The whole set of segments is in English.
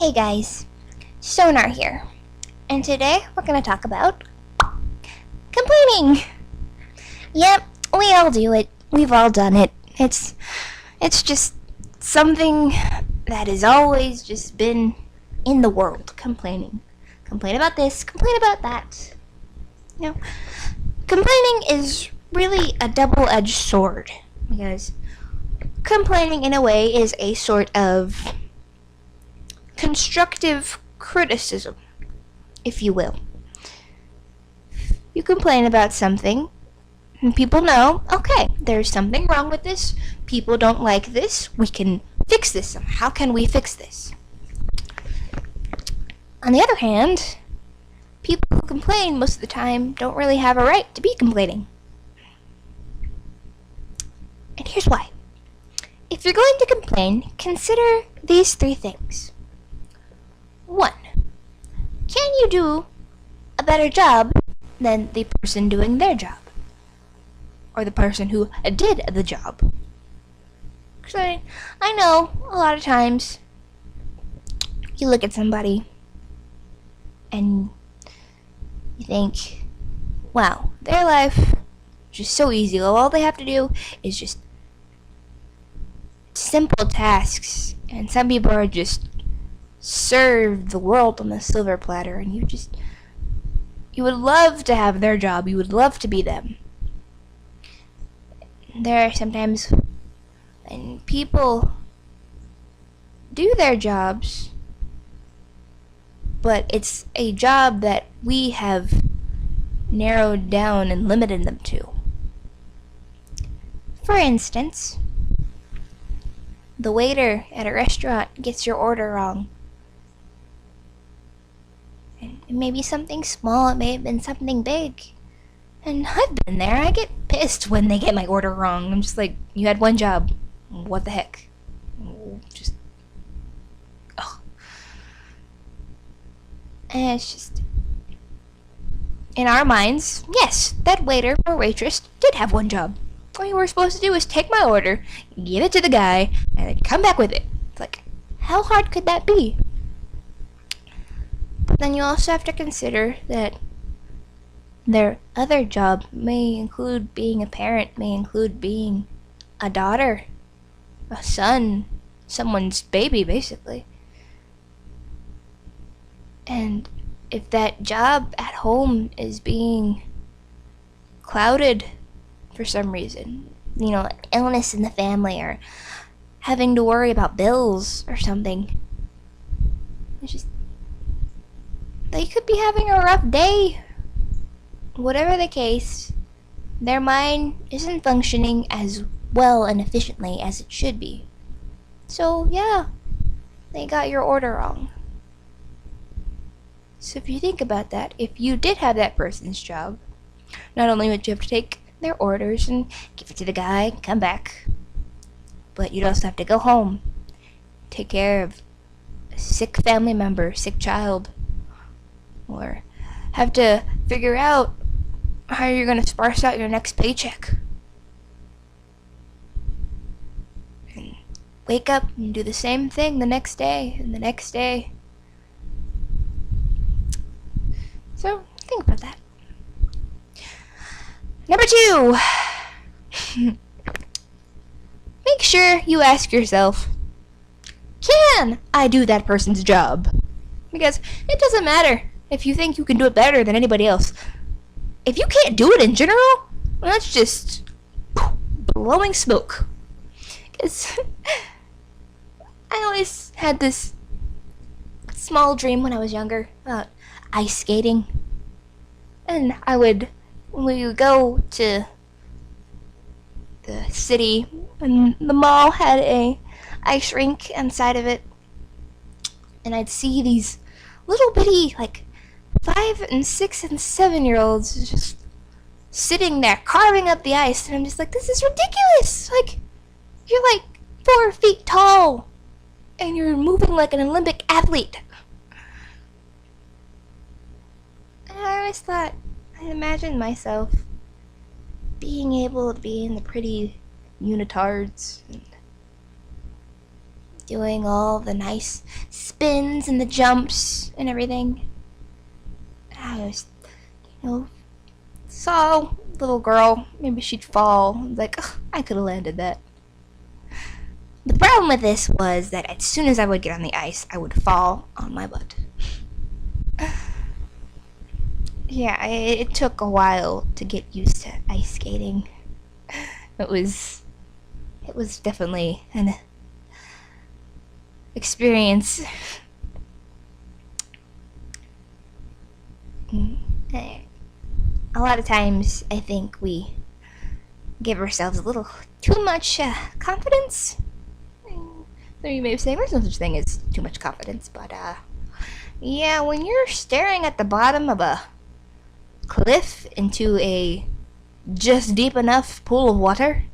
Hey guys, Sonnar here, and today we're going to talk about complaining. Yep, we all do it. We've all done it. It's just something that has always just been in the world, complaining. Complain about this, complain about that. You know, complaining is really a double-edged sword, because complaining in a way is a sort of constructive criticism, if you will. You complain about something, and people know, okay, there's something wrong with this, people don't like this, we can fix this somehow. How can we fix this? On the other hand, people who complain most of the time don't really have a right to be complaining. And here's why. If you're going to complain, consider these three things. 1. Can you do a better job than the person doing their job? Or the person who did the job? Because I know a lot of times you look at somebody and you think, wow, their life is just so easy. All they have to do is just simple tasks. And some people are just serve the world on a silver platter, and you would love to have their job, you would love to be them. There are sometimes when people do their jobs, but it's a job that we have narrowed down and limited them to. For instance, the waiter at a restaurant gets your order wrong. It may be something small, it may have been something big. And I've been there. I get pissed when they get my order wrong. I'm just like, you had one job. What the heck? Just, ugh. And it's just, in our minds, yes, that waiter or waitress did have one job. All you were supposed to do is take my order, give it to the guy, and then come back with it. It's like, how hard could that be? But then you also have to consider that their other job may include being a parent, may include being a daughter, a son, someone's baby, basically. And if that job at home is being clouded for some reason, illness in the family, or having to worry about bills or something, it's just, they could be having a rough day. Whatever the case, their mind isn't functioning as well and efficiently as it should be. So yeah, they got your order wrong. So if you think about that, if you did have that person's job, not only would you have to take their orders and give it to the guy and come back, but you'd also have to go home, take care of a sick family member, sick child, or have to figure out how you're going to sparse out your next paycheck. And wake up and do the same thing the next day and the next day. So think about that. Number 2. Make sure you ask yourself, can I do that person's job? Because it doesn't matter if you think you can do it better than anybody else. If you can't do it in general, well, that's just blowing smoke. Because I always had this small dream when I was younger about ice skating. And we would go to the city, and the mall had a ice rink inside of it. And I'd see these little bitty, 5 and 6 and 7-year-olds just sitting there carving up the ice, and I'm just like, this is ridiculous. You're 4 feet tall and you're moving like an Olympic athlete. And I always thought, I imagined myself being able to be in the pretty unitards and doing all the nice spins and the jumps and everything. I was, saw little girl, maybe she'd fall. I was like, ugh, I could have landed that. The problem with this was that as soon as I would get on the ice, I would fall on my butt. Yeah, it took a while to get used to ice skating. It was definitely an experience. A lot of times, I think we give ourselves a little too much confidence. So you may be saying there's no such thing as too much confidence, but yeah, when you're staring at the bottom of a cliff into a just deep enough pool of water,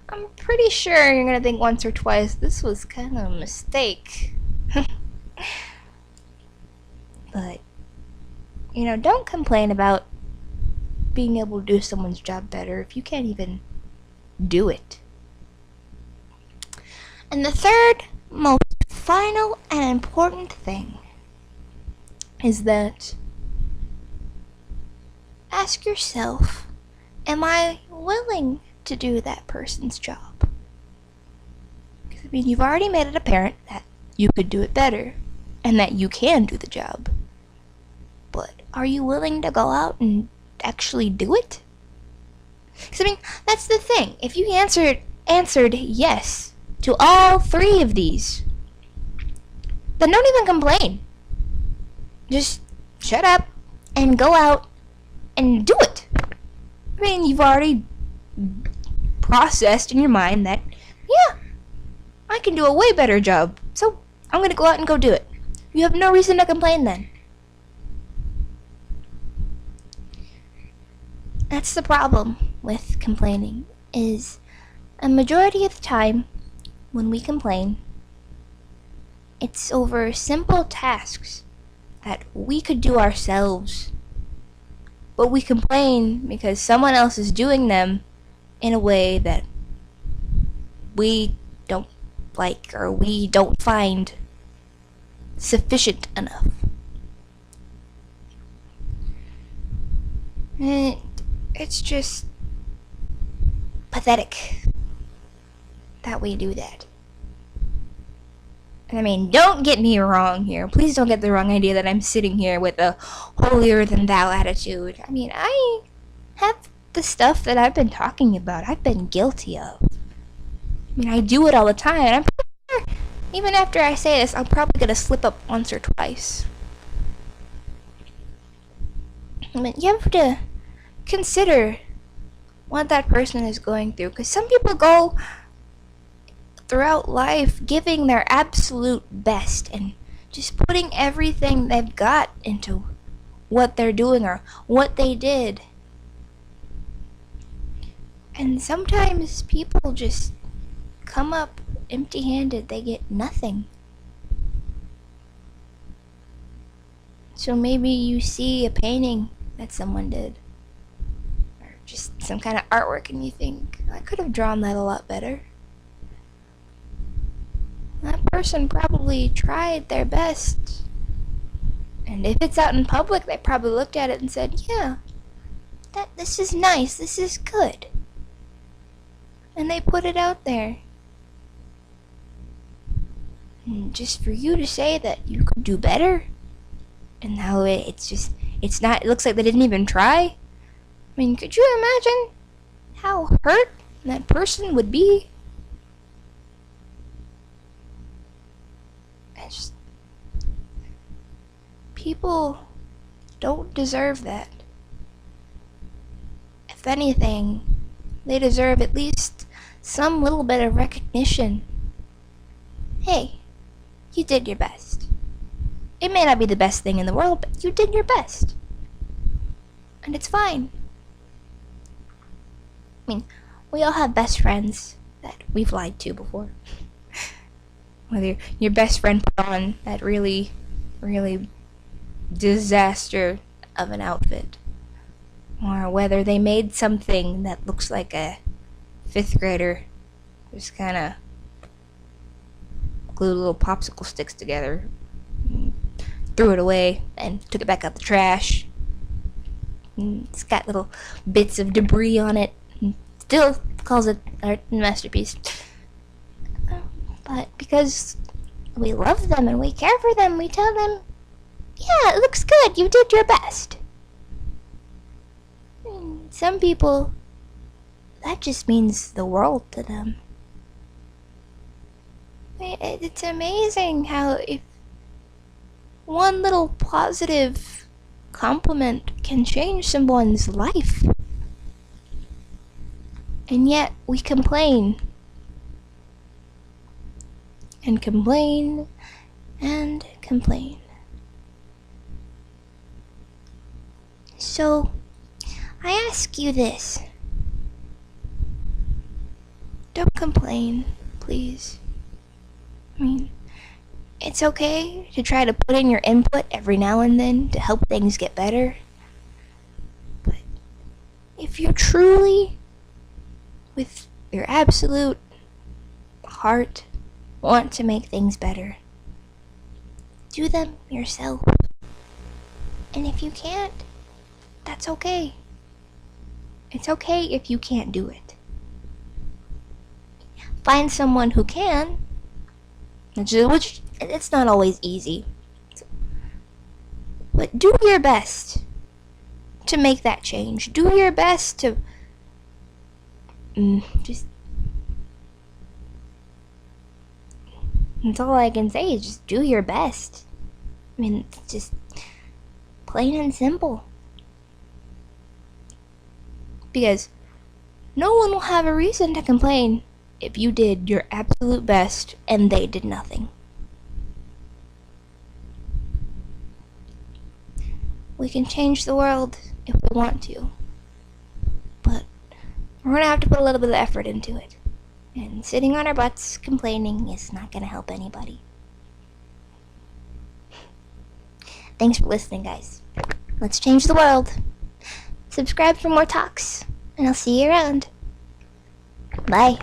I'm pretty sure you're gonna think once or twice, this was kind of a mistake. But, don't complain about being able to do someone's job better if you can't even do it. And the third, most final and important thing is that ask yourself, am I willing to do that person's job? Because, you've already made it apparent that you could do it better and that you can do the job. But are you willing to go out and actually do it? Because, that's the thing. If you answered yes to all three of these, then don't even complain. Just shut up and go out and do it. You've already processed in your mind that, yeah, I can do a way better job, so I'm going to go out and go do it. You have no reason to complain then. That's the problem with complaining, is a majority of the time when we complain, it's over simple tasks that we could do ourselves. But we complain because someone else is doing them in a way that we don't like or we don't find sufficient enough. And it's just pathetic that we do that. And don't get me wrong here. Please don't get the wrong idea that I'm sitting here with a holier-than-thou attitude. I have the stuff that I've been talking about. I've been guilty of. I do it all the time. And I'm pretty sure, even after I say this, I'm probably going to slip up once or twice. You have to consider what that person is going through. Because some people go throughout life giving their absolute best and just putting everything they've got into what they're doing or what they did. And sometimes people just come up empty-handed. They get nothing. So maybe you see a painting that someone did, or just some kind of artwork, and you think, I could have drawn that a lot better. That person probably tried their best. And if it's out in public, they probably looked at it and said, yeah, this is nice, this is good. And they put it out there. And just for you to say that you could do better, and how it looks like they didn't even try. Could you imagine how hurt that person would be? People don't deserve that. If anything, they deserve at least some little bit of recognition. Hey, you did your best. It may not be the best thing in the world, but you did your best. And it's fine. We all have best friends that we've lied to before. Whether your best friend put on that really, really disaster of an outfit, or whether they made something that looks like a 5th grader just kind of glued little popsicle sticks together, threw it away, and took it back out the trash. It's got little bits of debris on it. Still calls it art and masterpiece. But because we love them and we care for them, we tell them, yeah, it looks good, you did your best. Some people, that just means the world to them. It's amazing how if one little positive compliment can change someone's life. And yet we complain. And complain. And complain. So, I ask you this. Don't complain, please. I mean, it's okay to try to put in your input every now and then to help things get better. But if you truly, with your absolute heart, want to make things better, do them yourself. And if you can't, that's okay. It's okay if you can't do it. Find someone who can, which it's not always easy. But do your best to make that change. Do your best to that's all I can say is just do your best. I mean, it's just plain and simple. Because no one will have a reason to complain if you did your absolute best and they did nothing. We can change the world if we want to, but we're gonna have to put a little bit of effort into it. And sitting on our butts complaining is not gonna help anybody. Thanks for listening, guys. Let's change the world. Subscribe for more talks, and I'll see you around. Bye.